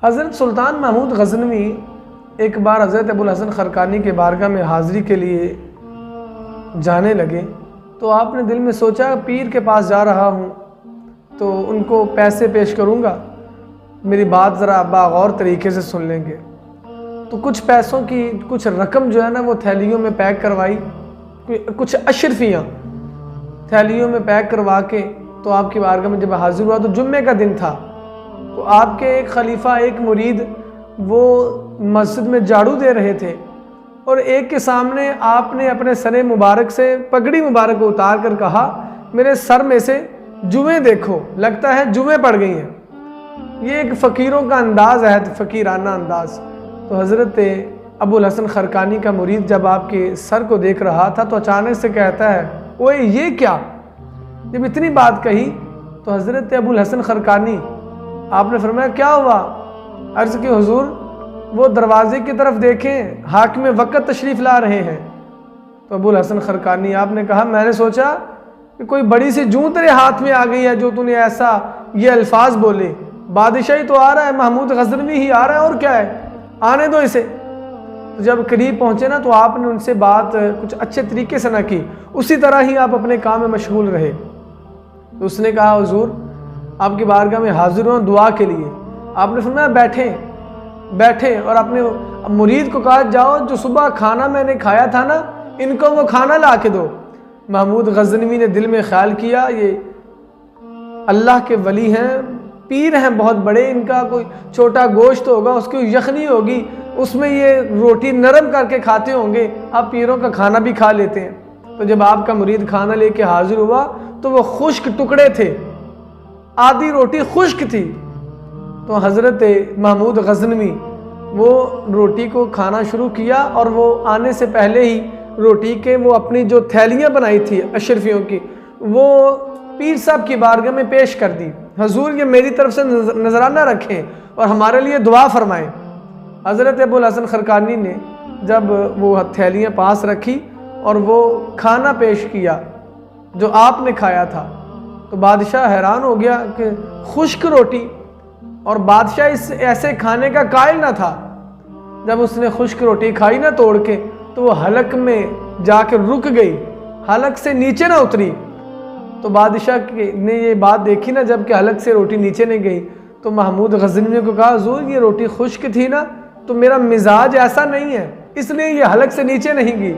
حضرت سلطان محمود غزنوی ایک بار حضرت ابوالحسن خرقانی کے بارگاہ میں حاضری کے لیے جانے لگے تو آپ نے دل میں سوچا پیر کے پاس جا رہا ہوں تو ان کو پیسے پیش کروں گا، میری بات ذرا باغور طریقے سے سن لیں گے۔ تو کچھ پیسوں کی کچھ رقم جو ہے نا وہ تھیلیوں میں پیک کروائی، کچھ اشرفیاں تھیلیوں میں پیک کروا کے تو آپ کی بارگاہ میں جب حاضر ہوا تو جمعے کا دن تھا، تو آپ کے ایک خلیفہ ایک مرید وہ مسجد میں جھاڑو دے رہے تھے اور ایک کے سامنے آپ نے اپنے سر مبارک سے پگڑی مبارک کو اتار کر کہا میرے سر میں سے جوئیں دیکھو، لگتا ہے جوئیں پڑ گئی ہیں۔ یہ ایک فقیروں کا انداز ہے، فقیرانہ انداز۔ تو حضرت ابوالحسن خرقانی کا مرید جب آپ کے سر کو دیکھ رہا تھا تو اچانک سے کہتا ہے اوئے یہ کیا؟ جب اتنی بات کہی تو حضرت ابوالحسن خرقانی آپ نے فرمایا کیا ہوا؟ عرض کی حضور وہ دروازے کی طرف دیکھیں، حاکم وقت تشریف لا رہے ہیں۔ تو ابوالحسن خرقانی آپ نے کہا میں نے سوچا کہ کوئی بڑی سی جوں تیرے ہاتھ میں آ گئی ہے جو تو نے ایسا یہ الفاظ بولے، بادشاہی تو آ رہا ہے، محمود غزنوی ہی آ رہا ہے اور کیا ہے، آنے دو اسے۔ تو جب قریب پہنچے نا تو آپ نے ان سے بات کچھ اچھے طریقے سے نہ کی، اسی طرح ہی آپ اپنے کام میں مشغول رہے۔ تو اس نے کہا حضور آپ کی بارگاہ میں حاضر ہوں دعا کے لیے۔ آپ نے فرمایا بیٹھے اور اپنے مرید کو کہا جاؤ جو صبح کھانا میں نے کھایا تھا نا ان کو وہ کھانا لا کے دو۔ محمود غزنوی نے دل میں خیال کیا یہ اللہ کے ولی ہیں، پیر ہیں بہت بڑے، ان کا کوئی چھوٹا گوشت ہوگا، اس کی یخنی ہوگی، اس میں یہ روٹی نرم کر کے کھاتے ہوں گے، آپ پیروں کا کھانا بھی کھا لیتے ہیں۔ تو جب آپ کا مرید کھانا لے کے حاضر ہوا تو وہ خشک ٹکڑے تھے، آدھی روٹی خشک تھی۔ تو حضرت محمود غزنوی وہ روٹی کو کھانا شروع کیا اور وہ آنے سے پہلے ہی روٹی کے وہ اپنی جو تھیلیاں بنائی تھی اشرفیوں کی وہ پیر صاحب کی بارگاہ میں پیش کر دی، حضور یہ میری طرف سے نذرانہ رکھیں اور ہمارے لیے دعا فرمائیں۔ حضرت ابوالحسن خرقانی نے جب وہ تھیلیاں پاس رکھی اور وہ کھانا پیش کیا جو آپ نے کھایا تھا تو بادشاہ حیران ہو گیا کہ خشک روٹی، اور بادشاہ اس ایسے کھانے کا قائل نہ تھا۔ جب اس نے خشک روٹی کھائی نہ توڑ کے تو وہ حلق میں جا کے رک گئی، حلق سے نیچے نہ اتری۔ تو بادشاہ نے یہ بات دیکھی نا جب کہ حلق سے روٹی نیچے نہیں گئی تو محمود غزنوی کو کہا حضور یہ روٹی خشک تھی نا تو میرا مزاج ایسا نہیں ہے اس لیے یہ حلق سے نیچے نہیں گئی۔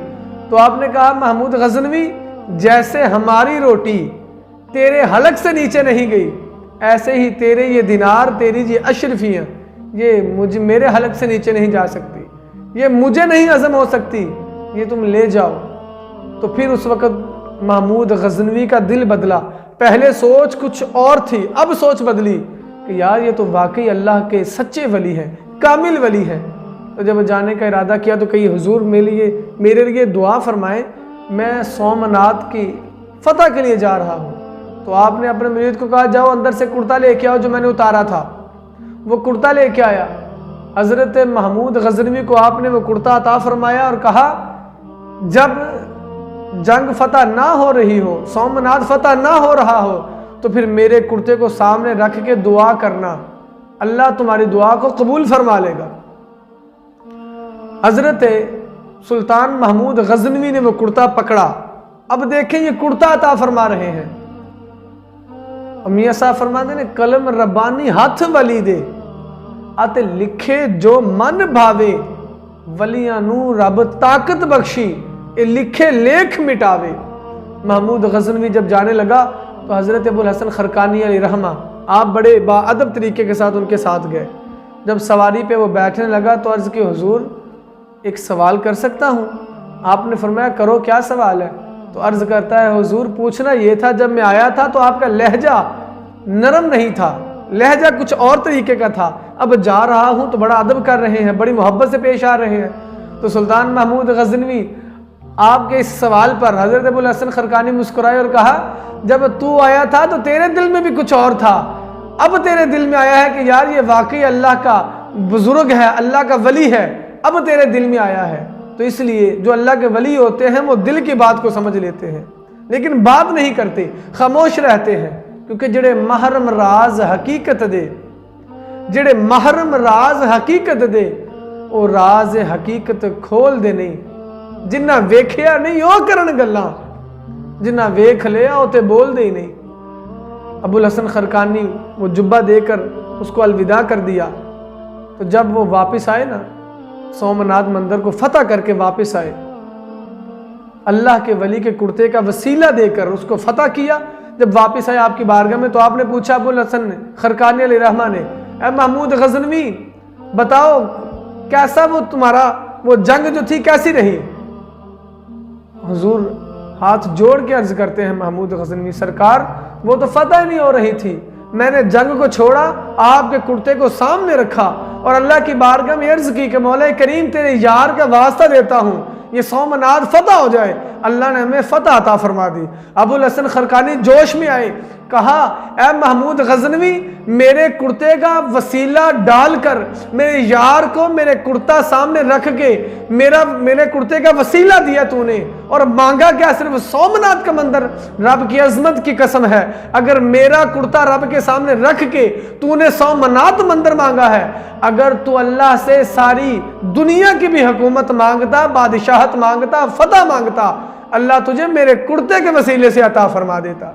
تو آپ نے کہا محمود غزنوی جیسے ہماری روٹی تیرے حلق سے نیچے نہیں گئی ایسے ہی تیرے یہ دینار تیری یہ اشرفیاں یہ میرے حلق سے نیچے نہیں جا سکتی، یہ مجھے نہیں ہضم ہو سکتی، یہ تم لے جاؤ۔ تو پھر اس وقت محمود غزنوی کا دل بدلا، پہلے سوچ کچھ اور تھی اب سوچ بدلی کہ یار یہ تو واقعی اللہ کے سچے ولی ہیں، کامل ولی ہیں۔ تو جب جانے کا ارادہ کیا تو کہی حضور میرے لیے دعا فرمائیں، میں سومنات کی فتح کے لیے جا رہا ہوں۔ تو آپ نے اپنے مرید کو کہا جاؤ اندر سے کرتا لے کے آؤ جو میں نے اتارا تھا۔ وہ کرتا لے کے آیا، حضرت محمود غزنوی کو آپ نے وہ کرتا عطا فرمایا اور کہا جب جنگ فتح نہ ہو رہی ہو، سومنات فتح نہ ہو رہا ہو تو پھر میرے کرتے کو سامنے رکھ کے دعا کرنا، اللہ تمہاری دعا کو قبول فرما لے گا۔ حضرت سلطان محمود غزنوی نے وہ کرتا پکڑا، اب دیکھیں یہ کرتا عطا فرما رہے ہیں۔ میاں صاحب فرماتے ہیں قلم ربانی ہاتھ ولی دے آتے لکھے جو من بھاوے، ولیاں نو رب طاقت بخشی اے لکھے لیکھ مٹاوے۔ محمود غزنوی جب جانے لگا تو حضرت ابوالحسن خرقانی علیہ رحمہ آپ بڑے باادب طریقے کے ساتھ ان کے ساتھ گئے۔ جب سواری پہ وہ بیٹھنے لگا تو عرض کی حضور ایک سوال کر سکتا ہوں؟ آپ نے فرمایا کرو، کیا سوال ہے؟ تو عرض کرتا ہے حضور پوچھنا یہ تھا جب میں آیا تھا تو آپ کا لہجہ نرم نہیں تھا، لہجہ کچھ اور طریقے کا تھا، اب جا رہا ہوں تو بڑا ادب کر رہے ہیں، بڑی محبت سے پیش آ رہے ہیں۔ تو سلطان محمود غزنوی آپ کے اس سوال پر حضرت ابوالحسن خرقانی مسکرائے اور کہا جب تو آیا تھا تو تیرے دل میں بھی کچھ اور تھا، اب تیرے دل میں آیا ہے کہ یار یہ واقعی اللہ کا بزرگ ہے، اللہ کا ولی ہے، اب تیرے دل میں آیا ہے۔ تو اس لیے جو اللہ کے ولی ہوتے ہیں وہ دل کی بات کو سمجھ لیتے ہیں لیکن بات نہیں کرتے، خاموش رہتے ہیں، کیونکہ جڑے محرم راز حقیقت دے جڑے محرم راز حقیقت دے او راز حقیقت کھول دے نہیں، جنہ ویکھیا نہیں او کرن گلاں، جنہ ویکھ لیا او تے بول دے ہی نہیں۔ ابو الحسن خرقانی وہ جبہ دے کر اس کو الوداع کر دیا، تو جب وہ واپس آئے نا، سومناتھ مندر کو فتح کر کے واپس آئے، اللہ کے ولی کے کرتے کا وسیلہ دے کر اس کو فتح کیا۔ جب واپس آئے آپ کی بارگاہ میں تو آپ نے پوچھا ابو الحسن خرقانی علیہ رحمہ نے، اے محمود غزنوی بتاؤ کیسا وہ تمہارا وہ جنگ جو تھی کیسی رہی؟ حضور ہاتھ جوڑ کے عرض کرتے ہیں محمود غزنوی سرکار وہ تو فتح نہیں ہو رہی تھی، میں نے جنگ کو چھوڑا، آپ کے کرتے کو سامنے رکھا اور اللہ کی بارگاہ میں عرض کی کہ مولا کریم تیرے یار کا واسطہ دیتا ہوں یہ سومناتھ فتح ہو جائے، اللہ نے ہمیں فتح عطا فرما دی۔ ابو الحسن خرقانی جوش میں آئے، کہا اے محمود غزنوی میرے کرتے کا وسیلہ ڈال کر میرے یار کو میرے کرتا سامنے رکھ کے میرے کرتے کا وسیلہ دیا تو نے، اور مانگا کیا؟ صرف سومناتھ کا مندر۔ رب کی عظمت کی قسم ہے اگر میرا کرتا رب کے سامنے رکھ کے تو نے سومناتھ مندر مانگا ہے، اگر تو اللہ سے ساری دنیا کی بھی حکومت مانگتا، بادشاہت مانگتا، فتح مانگتا، اللہ تجھے میرے کرتے کے وسیلے سے عطا فرما دیتا۔